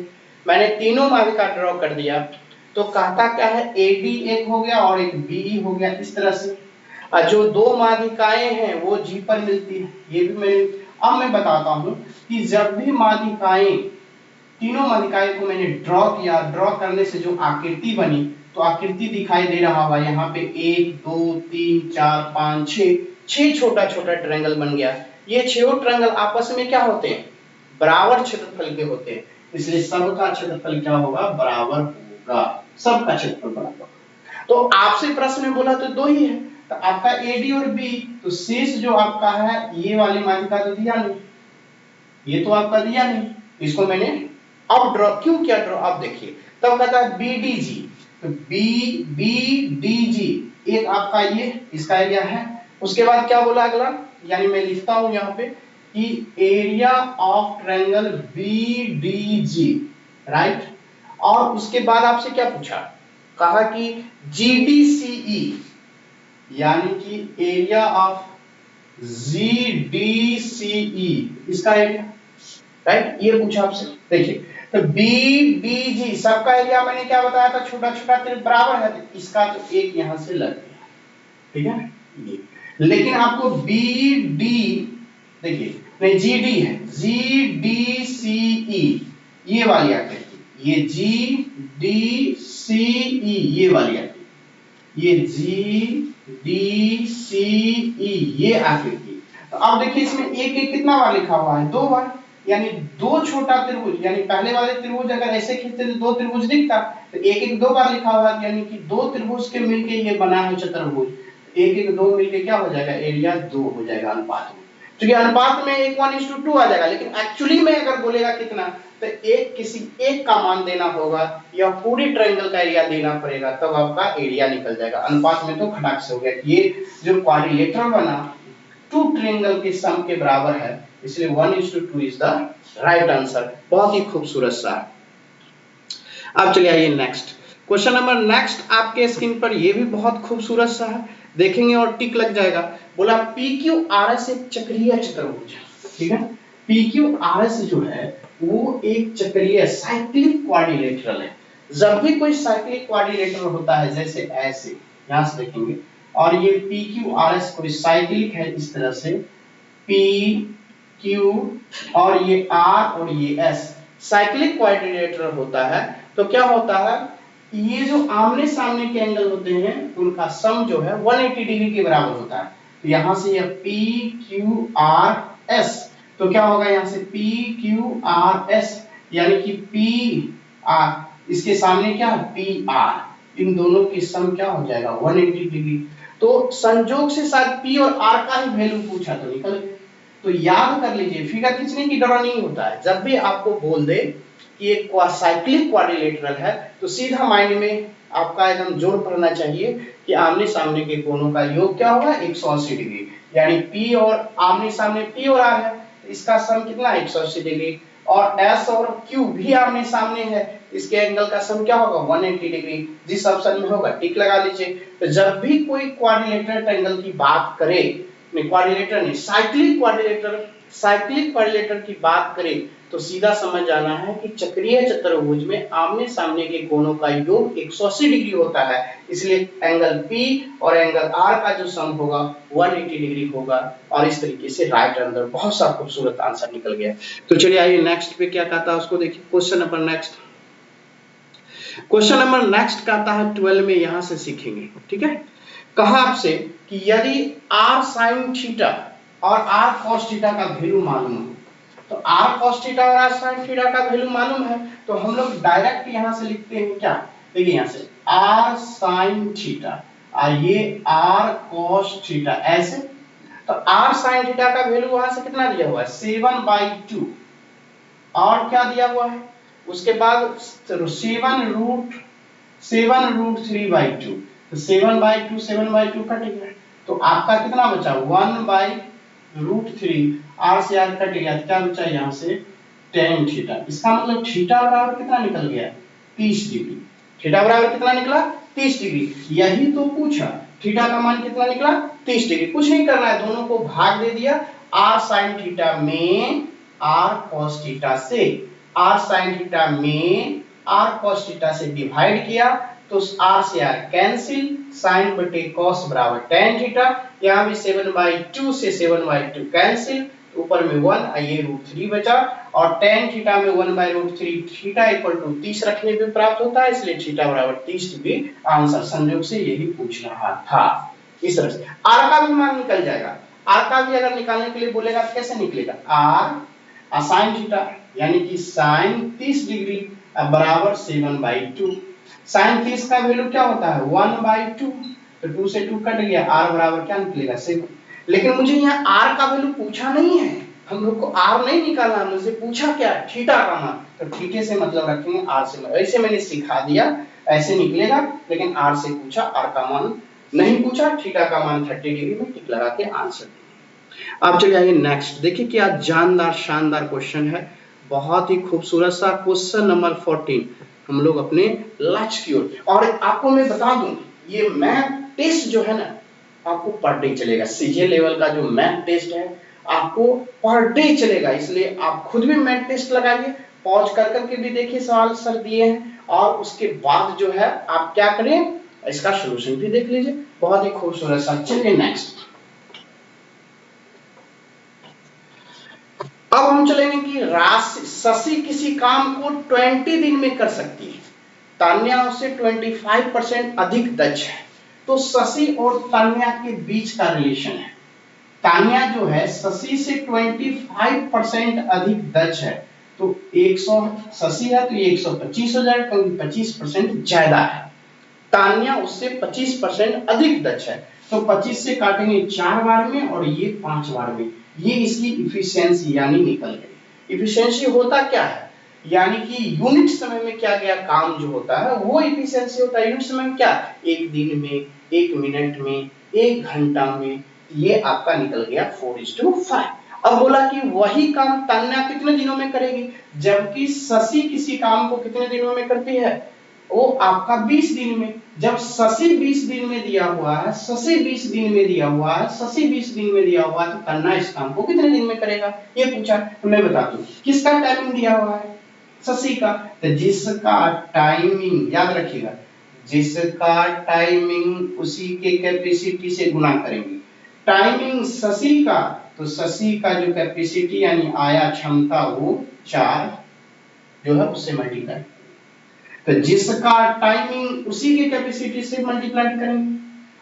मैंने तीनों माध्यिका ड्रॉ कर दिया, तो कहता क्या है एडी एक हो गया और एक बीई हो गया, इस तरह से जो 2 माध्यिकाएं हैं वो जी पर मिलती है, ये भी मैंने। अब मैं बताता हूं कि जब भी माध्यिकाएं, तीनों माध्यिकाएं को मैंने ड्रॉ किया, ड्रॉ करने से जो आकृति बनी, तो आकृति दिखाई दे रहा होगा यहाँ पे 1 2 3 4 5 6 छोटा छोटा ट्रायंगल बन गया। ये 6 ट्रायंगल आपस में क्या होते हैं, बराबर क्षेत्रफल के होते हैं, इसलिए सबका क्षेत्रफल क्या होगा, बराबर होगा, सबका क्षेत्रफल बराबर। तो आपसे प्रश्न में बोला तो 2 ही है, तो आपका एडी और बी, तो शेष जो आपका है ये वाली माध्यिका तो दिया नहीं, ये तो आपका दिया नहीं, इसको मैंने अब ड्रॉ क्यों किया ड्रॉ, अब देखिए तब कहता है बीडीजी, तो बीडीजी एक आपका ये इसका एरिया है, उसके बाद क्या बोला अगला, यानी मैं लिखता हूं यहाँ पे कि एरिया ऑफ ट्रायंगल बीडीजी, राइट, और उसके बाद आपसे क्या पूछा, कहा कि जीडीसीई यानी कि एरिया ऑफ जीडीसीई इसका एरिया, राइट, ये पूछा आपसे। देखिए तो बीडीजी सबका एरिया मैंने क्या बताया था, छोटा छोटा त्रिभुज बराबर है, तो इसका तो एक यहां से लग गया, ठीक है ये, लेकिन आपको बीडी देखिए नहीं जीडी है, जीडीसीई ये वाली आकृति, ये जीडीसीई ये वाली आकृति, ये जीडीसीई ये आकृति, तो अब देखिए इसमें एक एक कितना बार लिखा हुआ है, 2 बार, यानी दो छोटा त्रिभुज, यानी पहले वाले त्रिभुज अगर ऐसे खींचते तो दो त्रिभुज दिखता, तो एक एक दो बार लिखा हुआ, यानी कि दो त्रिभुज के मिलके ये बना है चतुर्भुज, एक एक दो मिलके क्या हो जाएगा, एरिया 2 हो जाएगा अनुपात में। क्योंकि अनुपात में 1:2 आ जाएगा, लेकिन एक्चुअली में अगर बोलेगा कितना, तो एक किसी एक का मान देना होगा या पूरी ट्रायंगल का एरिया देना पड़ेगा, तब आपका एरिया निकल जाएगा। अनुपात में तो खटाक से हो गया। ये जो क्वाड्रिलेटरल बना टू ट्रायंगल के सम के बराबर है, इसलिए 1:2 इज द राइट आंसर। बहुत ही खूबसूरत सा। अब चलिए आइए नेक्स्ट क्वेश्चन नंबर। नेक्स्ट आपके स्क्रीन पर ये भी बहुत खूबसूरत सा है, देखेंगे और टिक लग जाएगा। बोला PQRS एक चक्रीय चतुर्भुज है, ठीक है। PQRS जो है वो एक चक्रीय साइक्लिक क्वाड्रिलेटरल है। जब भी कोई साइक्लिक क्वाड्रिलेटरल होता है, जैसे ऐसे यहां से देखेंगे, और ये PQRS कोई साइक्लिक है इस तरह से, PQ और ये R और ये S साइक्लिक क्वाड्रिलेटरल होता है, तो क्या होता है, ये जो आमने सामने के एंगल होते हैं उनका सम जो है 180 डिग्री के बराबर होता है। तो यहां से ये PQRS, तो क्या होगा यहाँ से PQRS, यानी कि PR इसके सामने क्या है PR, इन दोनों की सम क्या हो जाएगा 180 डिग्री। तो संयोग से शायद P और R का ही वैल्यू पूछा तो निकल गया। तो याद कर लीजिए, फिगर खींचने की डर नहीं होता है। जब भी आपको बोल दे कि एक साइक्लिक क्वाड्रिलेटरल है, तो सीधा माइंड में आपका एकदम जोर पड़ना चाहिए कि आमने सामने के कोणों का योग क्या होगा 180 डिग्री, यानी P और आमने सामने P और R है, इसका सम कितना 180 डिग्री, और S और Q भी आमने सामने है, इसके एंगल का सम क्या होगा 180 डिग्री। जिस ऑप्शन में होगा टिक लगा लीजिए। तो जब भी कोई क्वाड्रिलेटरल ट्रायंगल की बात करे, क्वाड्रिलेटरल नहीं साइक्लिक क्वाड्रिलेटरल की बात करें, तो सीधा समझ जाना है कि चक्रीय चतुर्भुज में आमने सामने के कोणों का योग 180 डिग्री होता है, इसलिए एंगल P और एंगल R का जो सम होगा 180 डिग्री होगा। और इस तरीके से राइट आंसर, बहुत सा खूबसूरत आंसर निकल गया। तो चलिए आइए नेक्स्ट पे क्या कहता है उसको देखिए। क्वेश्चन नंबर नेक्स्ट कहता है 12 में, यहां से सीखेंगे, ठीक है। कहा आपसे कि यदि r sin थीटा और r cos थीटा का वैल्यू मालूम हो, तो r cos थीटा और r sin थीटा का वैल्यू मालूम है, तो हम लोग डायरेक्ट यहां से लिखते हैं क्या, देखिए यहां से r sin थीटा और ये r cos थीटा ऐसे। तो r sin थीटा का वैल्यू वहां से कितना दिया हुआ है 7/2, और क्या दिया हुआ है उसके बाद 7√3/2, तो 7/2 कट गया, तो आपका कितना बचा 1/√3, r से r कट गया, क्या बचा यहाँ से tan थीटा। इसका मतलब थीटा बराबर कितना निकल गया 30 डिग्री। थीटा बराबर कितना निकला 30 डिग्री, यही तो पूछा, थीटा का मान कितना निकला 30 डिग्री। कुछ नहीं करना है, दोनों को भाग दे दिया, r sin थीटा में r cos थीटा से, r sin थीटा में r cos थीटा से डिवाइड किया, तो r से r कैंसिल, sin बटे cos बराबर tan थीटा, यहाँ भी 7/2 से 7/2 कैंसिल, ऊपर में 1 ये √3 बचा, और tan थीटा में 1/√3, थीटा इक्वल टू 30 रखने पे प्राप्त होता है, इसलिए थीटा बराबर 30 डिग्री आंसर। संयोग से यही पूछ रहा था। इस तरह से r का भी मान निकल जाएगा। r का भी अगर निकालने के लिए बोलेगा तो कैसे निकलेगा, r sin थीटा यानी कि sin 30 डिग्री बराबर 7/2, sin 30 का वैल्यू क्या होता है 1/2, तो 2 से 2 कट गया, r बराबर क्या निकलेगा 7। लेकिन मुझे यहाँ r का वैल्यू पूछा नहीं है, हम लोग को r नहीं निकालना, मुझे पूछा क्या थीटा का मान, तो थीटे से मतलब रखेंगे, r से ऐसे मैंने सिखा दिया, ऐसे निकलेगा, लेकिन r से पूछा, r का मान नहीं पूछा, थीटा का मान 30 डिग्री में टिक लगा के आंसर। अब चलिए आइए नेक्स्ट, देखिए क्या जानदार शानदार क्वेश्चन है, बहुत ही खूबसूरत सा क्वेश्चन नंबर 14। हम लोग अपने लक्ष्य की ओर, और आपको मैं बता दूं ये मैथ टेस्ट जो है ना आपको पर डे चलेगा, सीजे लेवल का जो मैथ टेस्ट है आपको पर डे चलेगा, इसलिए आप खुद भी मैथ टेस्ट लगाइए, पॉज कर करके भी देखिए सवाल सर दिए हैं, और उसके बाद जो है आप क्या करें इसका सॉल्यूशन भी देख लीजिए, बहुत ही खूबसूरत सा। चलिए नेक्स्ट, अब हम चलेंगे कि शशि किसी काम को 20 दिन में कर सकती है, तान्या उससे 25% अधिक दक्ष है, तो शशि और तान्या के बीच का रिलेशन है। तान्या जो है शशि से 25% अधिक दक्ष है, तो 100 शशि है तो ये 125 हो जाएगा क्योंकि 25% ज्यादा है। तान्या उससे 25% अधिक दक्ष है, तो 25 से काटेंगे 4 बार में और ये 5 बार में, ये इसकी इफिशियंसी यानी निकल गई। इफिशियंसी होता क्या है, यानी कि यूनिट समय में क्या गया काम जो होता है वो इफिशियंसी होता है। यूनिट समय में क्या, एक दिन में, एक मिनट में, एक घंटा में, ये आपका निकल गया 4:5। अब बोला कि वही काम तान्या कितने दिनों में करेगी, जबकि शशि किसी काम को कितने दिनों में करती है, वो आपका 20 दिन में। जब शशि 20 दिन में दिया हुआ है, शशि 20 दिन में दिया हुआ है, शशि 20 दिन में दिया हुआ है, तो तान्या इस काम को कितने दिन में करेगा, ये पूछा। तो मैं बता दूं किसका टाइमिंग दिया हुआ है, शशि का, तो जिसका टाइमिंग याद रखिएगा, जिसका टाइमिंग उसी के कैपेसिटी से गुना करेंगे। टाइमिंग शशि का, तो शशि का जो कैपेसिटी यानी आया क्षमता वो 4 जो है उससे मल्टीप्लाई, तो जिसका टाइमिंग उसी के कैपेसिटी से मल्टीप्लाई करेंगे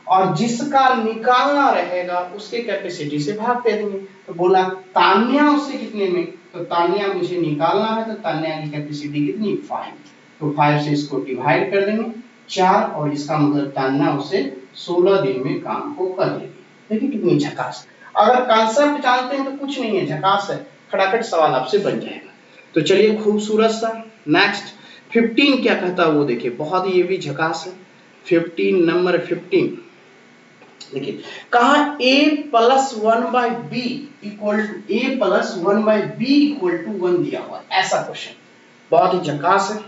और जिसका निकालना रहेगा उसके कैपेसिटी से भाग दे देंगे। तो बोला तान्या उससे कितने में, तो तान्या मुझे निकालना है, तो तान्या की कैपेसिटी कितनी 5, तो 5 से इसको डिवाइड कर देंगे 4 और इसका मतलब तान्या उसे 16 दिन में काम को कर लेगी। देखिए कितनी झकास। अगर कॉन्सेप्ट जानते हैं तो कुछ नहीं है, झकास है, खटाखट सवाल आपसे बन जाएगा। तो चलिए खूबसूरत सा नेक्स्ट 15 क्या कहता है वो देखिए, बहुत ही ये भी झकास है। 15 नंबर 15 देखिए, कहा a plus 1/b equal to a plus 1/b equal to 1 दिया हुआ, ऐसा क्वेश्चन बहुत ही झकास है।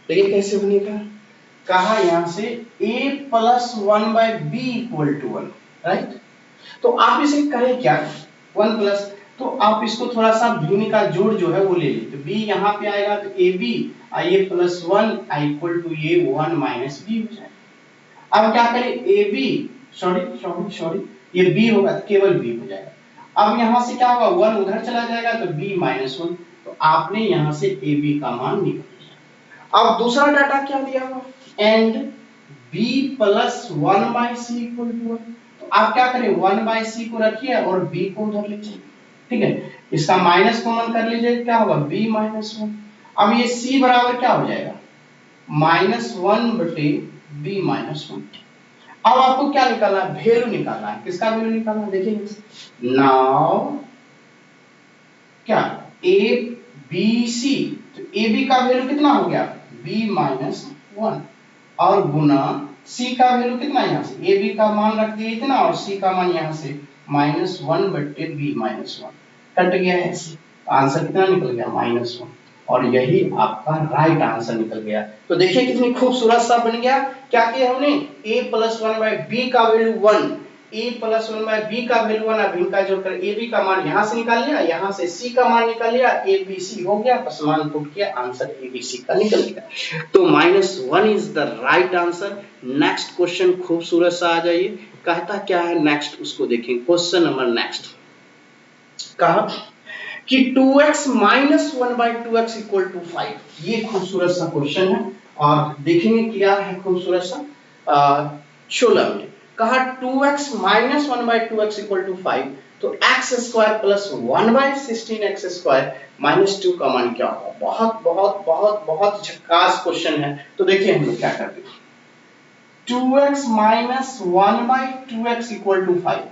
देखिए कैसे बनेगा, कहा यहां से a plus 1/b equal to 1, right. तो आप इसे करें क्या, 1 प्लस, तो आप इसको थोड़ा सा भिन्न का जोड़ जो है वो ले लीजिए, तो b यहाँ पे आएगा तो ab a plus 1 equal to ये 1 माइनस b हो जाएगा। अब क्या करें, ab सॉरी ये b होगा तो केवल b हो जाएगा। अब यहाँ से क्या होगा, 1 उधर चला जाएगा तो b माइनस 1, तो आपने यहाँ से ab का मान निकाल लिया। अब दूसरा डाटा क्या दिया हुआ, and b plus 1/c equal to 1, तो आप क्या करें 1/c को रखिए और b को उधर लीजिए, ठीक है। इसका माइनस कॉमन कर लीजिए, क्या होगा b माइनस 1। अब ये c बराबर क्या हो जाएगा, -1 बटे b माइनस 1। अब आपको क्या निकालना है, वैल्यू निकालना है, किसका वैल्यू निकालना है, देखिए नाउ क्या a b c, तो a b का वैल्यू कितना हो गया b माइनस 1 और गुना c का वैल्यू कितना, यहाँ से a b का मान रख दिए इतना और c का मान यहाँ से -1 बटे b माइनस 1, कट गया है, आंसर कितना निकल गया -1 और यही आपका राइट आंसर निकल गया। तो देखिए कितनी खूबसूरत सा बन गया। क्या किया हमने, a प्लस 1/b का वैल्यू 1, a प्लस 1/b का वैल्यू 1, अब इनका जोड़कर ab का मान यहां से निकाल लिया, यहां से c का मान निकाल लिया, abc हो गया, बस मान पुट किया, आंसर abc का निकल गया। तो -1 is the right answer. Next question खूबसूरत सा आ जाइए, कहता क्या है नेक्स्ट उसको देखें। क्वेश्चन नंबर नेक्स्ट कहा कि 2x minus 1/2x equal to 5, ये खूबसूरत सा क्वेश्चन है और देखेंगे क्या है खूबसूरत सा। 16 में कहा 2x minus 1/2x equal to 5, तो x square plus 1/16x square minus 2 का मान क्या होगा। बहुत बहुत बहुत बहुत झकास क्वेश्चन है। तो देखिए हम लोग क्या करते हैं, 2x minus 1/2x equal to 5,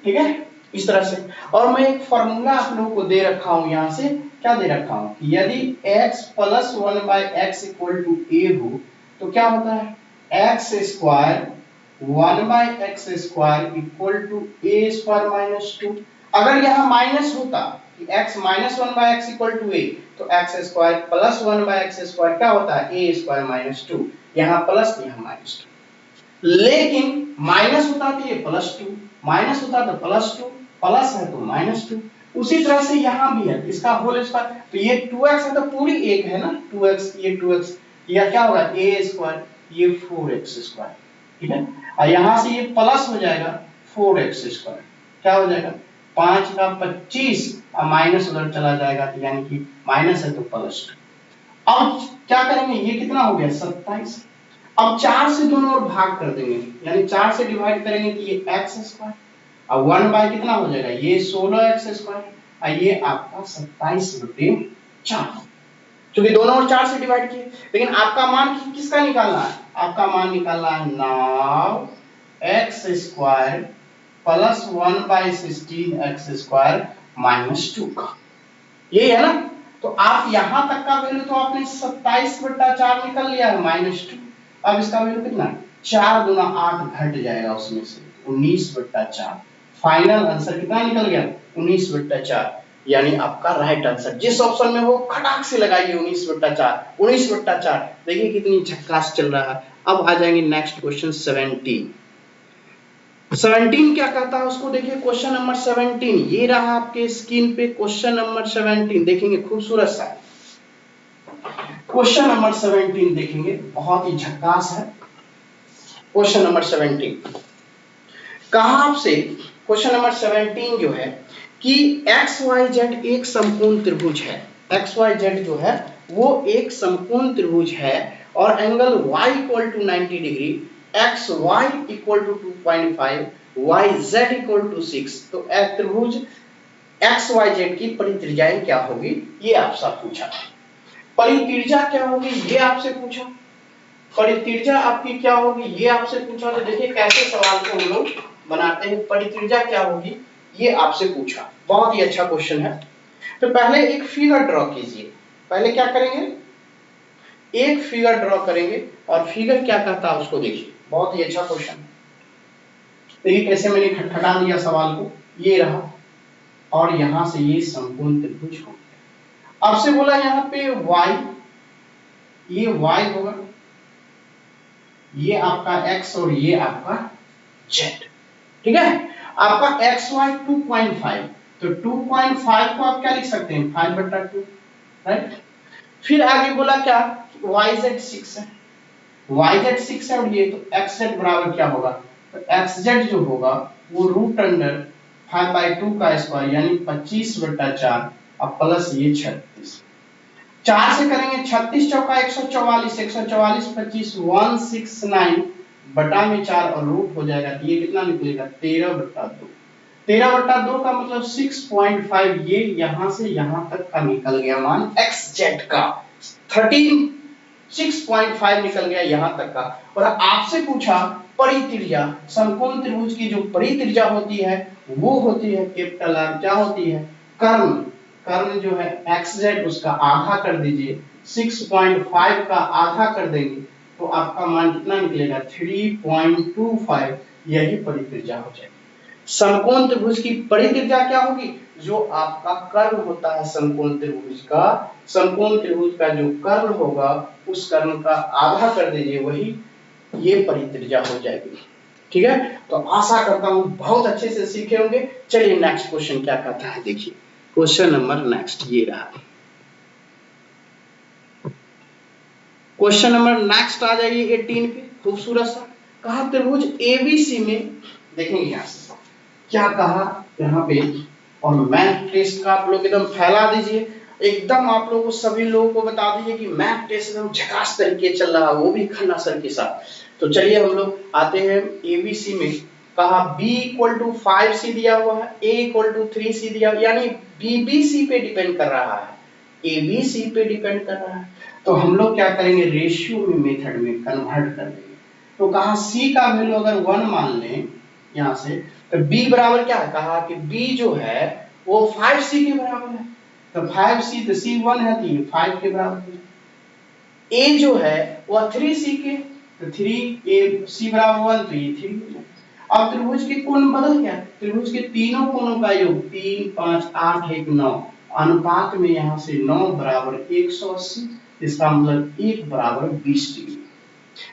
ठीक है, इस तरह से। और मैं एक फॉर्मूला आप लोगों को दे रखा हूं, यहां से क्या दे रखा हूं, यदि x plus 1/x equal to a हो तो क्या होता है, x square 1/x square equal to a square minus 2। अगर यहां माइनस होता कि x minus 1/x equal to a, तो x square plus 1/x square क्या होता है, a स्क्वायर माइनस 2, यहां प्लस यहां माइनस 2। लेकिन माइनस होता तो ये प्लस 2, माइनस होता तो प्लस 2, प्लस है तो माइनस 2। उसी तरह से यहाँ भी है, इसका होल स्क्वायर, तो ये 2x है तो पूरी एक है ना, 2x ये 2x, यह क्या होगा a स्क्वायर, ये 4x स्क्वायर, ठीक है। और यहाँ से ये प्लस हो जाएगा 4x स्क्वायर, क्या हो जाएगा 5 का 25 और माइनस उधर चला जाएगा, यानी कि माइनस है तो प्लस 2। अब क्या करेंगे, ये कितना हो गया 27। अब 4 से दोनों ओर भाग कर देंगे, यानी 4 से डिवाइड करेंगे तो ये x स्क्वायर अब 1 बाय कितना हो जाएगा, ये 16x² और ये आपका 27/4, क्योंकि दोनों और 4 से डिवाइड किए। लेकिन आपका मान किसका निकालना है, आपका मान निकालना है now x² plus 1/16x² minus 2 का, ये है ना। तो आप यहां तक का वैल्यू तो आपने 27/4 निकल लिया है -2। अब इसका वैल्यू कितना, 4 गुना 8 घट जाएगा उसमें से 19/4। फाइनल आंसर कितना निकल गया, 19/4। यानी आपका राइट आंसर जिस ऑप्शन में हो खटाक से लगाइए 19/4। 19/4 देखिए कितनी झक्कास चल रहा है। अब आ जाएंगे नेक्स्ट क्वेश्चन 17। 17 क्या कहता है उसको देखिए, क्वेश्चन नंबर 17 ये रहा आपके स्क्रीन पे। क्वेश्चन नंबर 17 देखेंगे, खूबसूरत सा क्वेश्चन नंबर 17 देखेंगे, बहुत ही झक्कास है। क्वेश्चन नंबर 17 कहा आपसे, क्वेश्चन नंबर 17 जो है कि XYZ एक समकोण त्रिभुज है। XYZ जो है वो एक समकोण त्रिभुज है और angle Y = 90 degree, XY = 2.5, YZ = 6। तो त्रिभुज XYZ की परित्रिज्याएं क्या होगी, ये आपसे पूछा। परित्रिज्या क्या होगी ये आपसे पूछा, परित्रिज्या आपकी क्या होगी ये आपसे पूछा। तो देखिए कैसे सवाल को हम लोग बनाते हैं, परित्रिज्या क्या होगी ये आपसे पूछा। बहुत ही अच्छा क्वेश्चन है। तो पहले एक फिगर ड्रॉ कीजिए। पहले क्या करेंगे, एक फिगर ड्रॉ करेंगे और फिगर क्या कहता है उसको देखिए। बहुत ही अच्छा क्वेश्चन। देखिए कैसे मैंने खटखटा दिया सवाल को, ये रहा और यहां से ये समकोण त्रिभुज हो गया। आपसे बोला यहाँ पे y, ये y होगा, ये आपका x और ये आपका z, ठीक है। आपका xy 2.5, तो 2.5 को आप क्या लिख सकते हैं 5/2, राइट। फिर आगे बोला क्या, yz 6 है, yz 6 है और ये तो xz बराबर क्या होगा, तो xz जो होगा वो √5/2 का स्क्वायर यानी 25/4 और प्लस ये 36। 4 से करेंगे 36 चौका 144, 144 25 169 बटा में 4 और रूट हो जाएगा, तो ये कितना निकलेगा 13/2। 13/2 का मतलब 6.5, ये यहां से यहां तक का निकल गया मान xz का। 6.5 निकल गया यहां तक का। और आपसे पूछा परित्रिज्या, समकोण त्रिभुज की जो परित्रिज्या होती है वो होती है कैपिटल R, क्या होती है, कर्ण। कर्ण जो है xz उसका आधा कर दीजिए, 6.5 का आधा कर देंगे तो आपका मान कितना निकलेगा 3.25, यही परित्रिज्या हो जाएगी। समकोण त्रिभुज की परित्रिज्या क्या होगी, जो आपका कर्ण होता है समकोण त्रिभुज का, समकोण त्रिभुज का जो कर्ण होगा उस कर्ण का आधा कर दीजिए, वही ये परित्रिज्या हो जाएगी। ठीक है, तो आशा करता हूं बहुत अच्छे से सीखे होंगे। चलिए नेक्स्ट क्वेश्चन क्या कहता है देखिए, क्वेश्चन नंबर नेक्स्ट ये रहा। क्वेश्चन नंबर नेक्स्ट आ जाइए 18 पे, खूबसूरत सा कहा त्रिभुज ABC में, देखेंगे यहां से क्या कहा यहाँ पे। और मैथ टेस्ट का आप लोग एकदम फैला दीजिए, एकदम आप लोगों को सभी लोगों को बता दीजिए कि मैथ टेस्ट एकदम झकास तरीके चल रहा है, वो भी खन्ना सर के साथ। तो चलिए हम लोग आते हैं ABC में। कहा B = 5C दिया हुआ है, A = 3C दिया, यानी BBC पे डिपेंड कर रहा है, ABC पे डिपेंड कर रहा है। तो हम लोग क्या करेंगे, रेशियो में मेथड में कन्वर्ट कर देंगे। तो कहा C का वैल्यू अगर 1 मान लें यहां से, तो B बराबर क्या है, कहा कि B जो है वो 5C के बराबर है। तो 5C तो C 1 है तो ये 5 के बराबर है। A जो है वह 3C के, तो 3 C बराबर 1 तो ये 3 हो जाएगा। अब त्रिभुज के कोण बदल गया, त्रिभुज के तीनों कोणों का योग 3 5 8 1 9 अनुपात में यहां से 9 बराबर 180, इसका मतलब 1 बराबर 20 डिग्री।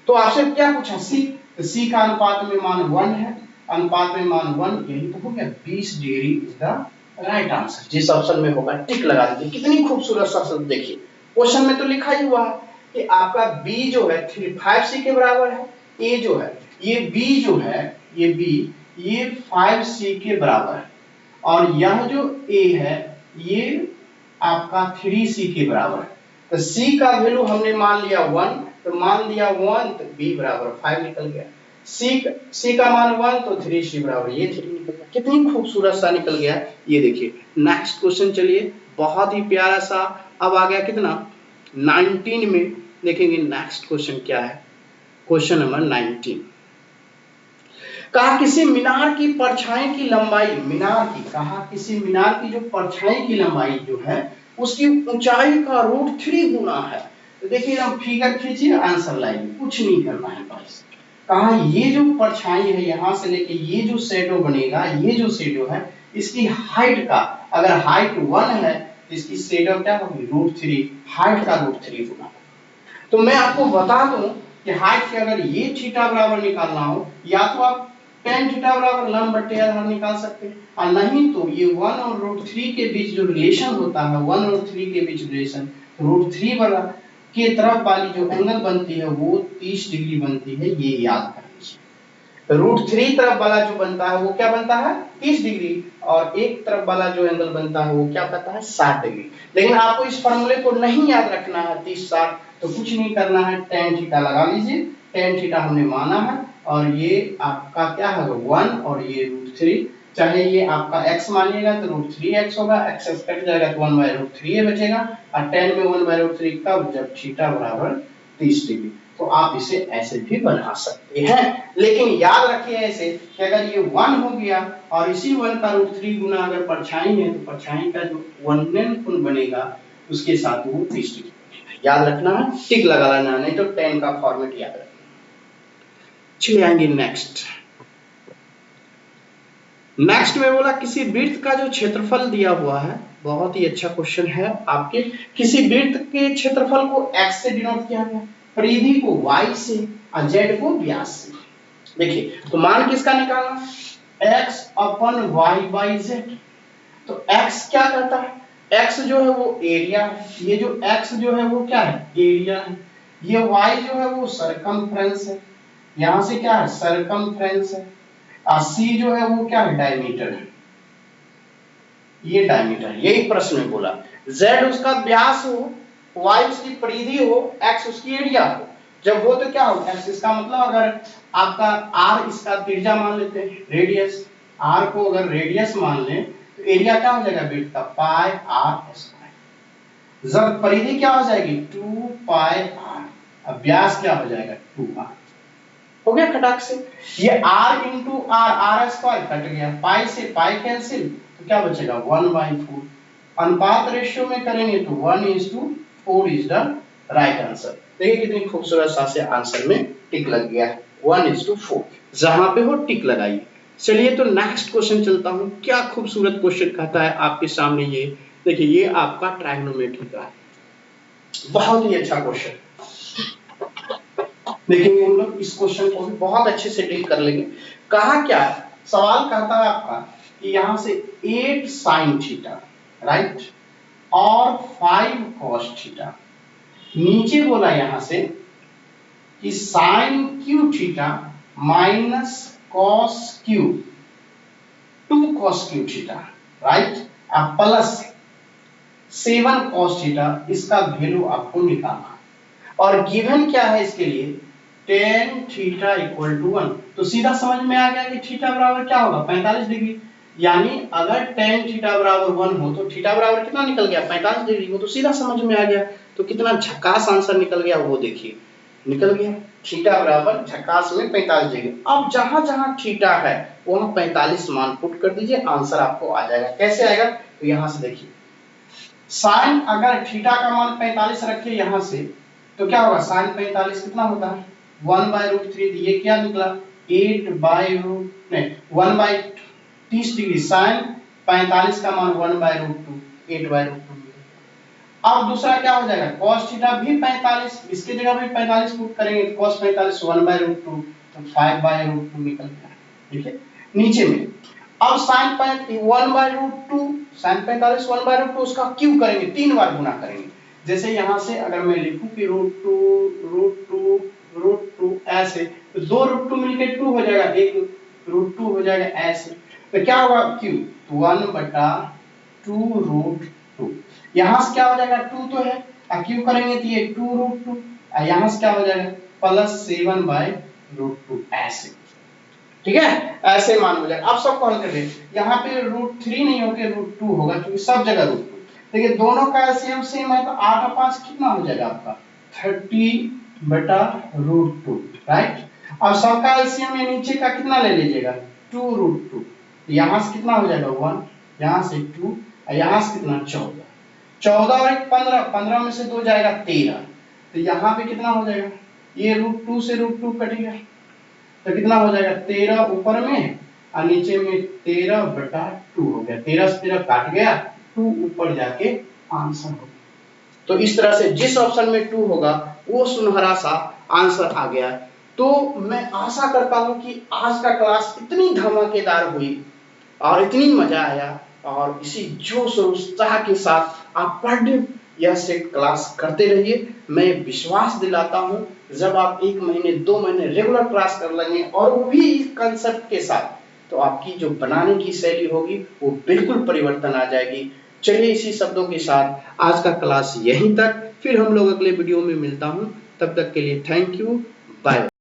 तो आपसे क्या पूछा C, तो C का अनुपात में मान 1 है, अनुपात में मान 1, यही तो हो गया 20 degree is the right answer. जिस ऑप्शन में होगा टिक लगा दीजिए। कितनी खूबसूरत सा शब्द देखिए, क्वेश्चन में तो लिखा ही हुआ है कि आपका B जो है 5C के बराबर है, A जो है ये B जो है ये B ये 5C के बराबर है, और यह जो A है ये आपका 3C के बराबर है। तो C का वैल्यू हमने मान लिया 1, तो मान दिया 1 तो B बराबर 5 निकल गया। C का मान 1 तो 3C बराबर ये 3 निकल गया, कितनी खूबसूरत सा निकल गया। ये देखिए नेक्स्ट क्वेश्चन, चलिए बहुत ही प्यारा सा। अब आ गया कितना 19 में, देखेंगे नेक्स्ट क्वेश्चन क्या है। क्वेश्चन नंबर 19, कहा किसी मीनार की परछाई की लंबाई, मीनार की, कहा किसी मीनार की जो परछाई की लंबाई जो है उसकी ऊंचाई का √3 गुना है। तो देखिए हम फिगर खींचिए, आंसर लाइए, कुछ नहीं करना है बस। कहा ये जो परछाई है यहाँ से लेके ये जो शैडो बनेगा, ये जो शैडो है इसकी हाइट का, अगर हाइट 1 है तो इसकी शैडो क्या होगी √3, हाइट का √3 गुना। तो मैं आपको बता दूं कि हाइट के अगर ये थीटा बराबर निकालना हो, या तो आप tan थीटा बराबर लंब बट्टे आधार निकाल सकते हैं, और नहीं तो ये 1 और √3 के बीच जो रिलेशन होता है, 1 और 3 के बीच रिलेशन, √3 वाला के तरफ वाली जो एंगल बनती है वो 30 डिग्री बनती है, ये याद कर लीजिए। √3 तरफ वाला जो बनता है वो क्या बनता है 30 डिग्री, और एक तरफ वाला जो एंगल बनता है वो क्या बनता है 60 डिग्री। लेकिन आपको इस फॉर्मूले को नहीं याद रखना है 30 60, तो कुछ नहीं करना है, tan थीटा लगा लीजिए। tan थीटा हमने माना है, और ये आपका क्या है 1 और ये √3, चाहे ये आपका x मानिएगा तो √3x होगा, x कट जाएगा तो 1/√3 बचेगा, और tan में 1/√3 कब, जब थीटा बराबर 30 डिग्री। तो आप इसे ऐसे भी बना सकते हैं, लेकिन याद रखिए ऐसे कि अगर ये 1 हो गया और इसी 1 का √3 गुना अगर परछाई है, तो परछाई का जो 1 कोण बनेगा उसके साथ वो 30 डिग्री बनेगा। याद रखना है, टिक लगा लेना, नहीं तो tan का फॉर्मेट याद रखना। चलिए आएंगे नेक्स्ट में बोला किसी वृत्त का जो क्षेत्रफल दिया हुआ है, बहुत ही अच्छा क्वेश्चन है आपके, किसी वृत्त के क्षेत्रफल को x से डिनोट किया गया, परिधि को y से और z को व्यास से। देखिए तो मान किसका निकालना, x अपन y/z। तो x क्या करता है, x जो है वो एरिया है, ये जो x जो है वो क्या है एरिया है, ये y जो है वो सरकमफ्रेंस है, यहां से क्या है सरकमफ्रेंस है, और c जो है वो क्या है डायमीटर है, ये डायमीटर। यही प्रश्न में बोला z उसका व्यास हो, y उसकी परिधि हो, x उसकी एरिया हो। जब हो तो क्या हो x, इसका मतलब अगर आपका r इसका त्रिज्या मान लेते हैं, रेडियस, r को अगर रेडियस मान लें तो एरिया क्या हो जाएगा वृत्त का पाई r स्क्वायर। जब परिधि क्या हो जाएगी 2 पाई r, अब व्यास क्या हो जाएगा 2r। हो गया खटाक से, ये r into r square cut गया, पाई से पाई कैंसिल, तो क्या बचेगा 1/4। अनुपात रेशियो में करेंगे तो 1:4 इज द राइट आंसर। देखिए कितनी खूबसूरत सा से आंसर में टिक लग गया है, 1:4, जहां पे हो टिक लगाइए। चलिए तो नेक्स्ट क्वेश्चन चलता हूं, क्या खूबसूरत क्वेश्चन कहता है आपके सामने। ये देखिए ये आपका ट्रायगोनोमेट्री का है, बहुत ही अच्छा क्वेश्चन। देखेंगे हम लोग इस क्वेश्चन को भी बहुत अच्छे से डील कर लेंगे। कहा क्या है, सवाल कहता है आपका कि यहां से 8 sin थीटा राइट और 5 cos थीटा, नीचे बोला यहां से कि sin Q theta minus cos Q 2 cos Q theta right, अब प्लस 7 cos थीटा, इसका वैल्यू आपको निकालना। और गिवन क्या है इसके लिए tan थीटा इक्वल टू 1, तो सीधा समझ में आ गया कि थीटा बराबर क्या होगा 45 डिग्री। यानी अगर tan थीटा बराबर 1 हो तो थीटा बराबर कितना निकल गया 45 डिग्री, वो तो सीधा समझ में आ गया। तो कितना झकास आंसर निकल गया वो देखिए, निकल गया थीटा बराबर झकास में 45 डिग्री। अब जहां जहां थीटा है वहां 45 मान पुट कर दीजिए, आंसर आपको आ जाएगा। कैसे आएगा, तो यहां से देखिए साइन, अगर थीटा का मान 45 रखिए यहां से, तो क्या होगा साइन 45 कितना होता है 1/√3, ये क्या निकला 1/30 डिग्री, साइन 45 का मान 1/√2, 8/√2। अब दूसरा क्या हो जाएगा cos थीटा भी 45, इसके जगह भी 45 पुट करेंगे तो cos 45 1/√2, तो 5/√2 निकल गया। ठीक है, नीचे में अब साइन 1/√2, साइन 45 1/√2, उसका क्यूब करेंगे 3 बार गुना करेंगे। जैसे यहां से अगर मैं लिखूं कि √2 ऐसे, तो 2 √2 मिलके 2 हो जाएगा, एक √2 हो जाएगा ऐसे, तो क्या होगा क्यूब 1/2√2। यहां से क्या हो जाएगा 2 तो है, क्यूब करेंगे तो ये 2√2, यहां से क्या हो जाएगा प्लस 7/√2 ऐसे। ठीक है, ऐसे मान हो जाएगा। आप सबको हल कर ले, यहाँ पे √3 नहीं होके √2 होगा क्योंकि सब जगह √2। देखिए दोनों का एलसीएम सेम है तो 8 और 5 कितना हो जाएगा आपका 30/√2, राइट। अब सबका एलसीएम ये नीचे का कितना ले लीजिएगा 2√2, यहाँ से कितना हो जाएगा 1, यहाँ से 2 और यहाँ से कितना 14, 14 और 1 15, 15 में से 2 जाएगा 13, तो यहाँ पे कितना हो जाएगा, ये √2 से √2 कट गया तो कितना हो जाएगा 13 ऊपर में और नीचे में 13/2 हो गया, 13 से 13 काट गया, 2 ऊपर जाके आंसर हो गया। तो इस तरह से जिस ऑप्शन में 2 होगा वो सुनहरा सा आंसर आ गया। तो मैं आशा करता हूं कि आज का क्लास इतनी धमाकेदार हुई और इतनी मजा आया और इसी जोश और उत्साह के साथ आप पर डे यह सेट क्लास करते रहिए। मैं विश्वास दिलाता हूं जब आप 1 महीने 2 महीने रेगुलर क्लास कर लेंगे और वो भी इस कंसेप्ट के साथ, तो आपकी जो बनाने की शैली होगी वो बिल्कुल परिवर्तन आ जाएगी। चलिए इसी शब्दों के साथ आज का क्लास यहीं तक, फिर हम लोग अगले वीडियो में मिलता हूं, तब तक के लिए थैंक यू, बाय।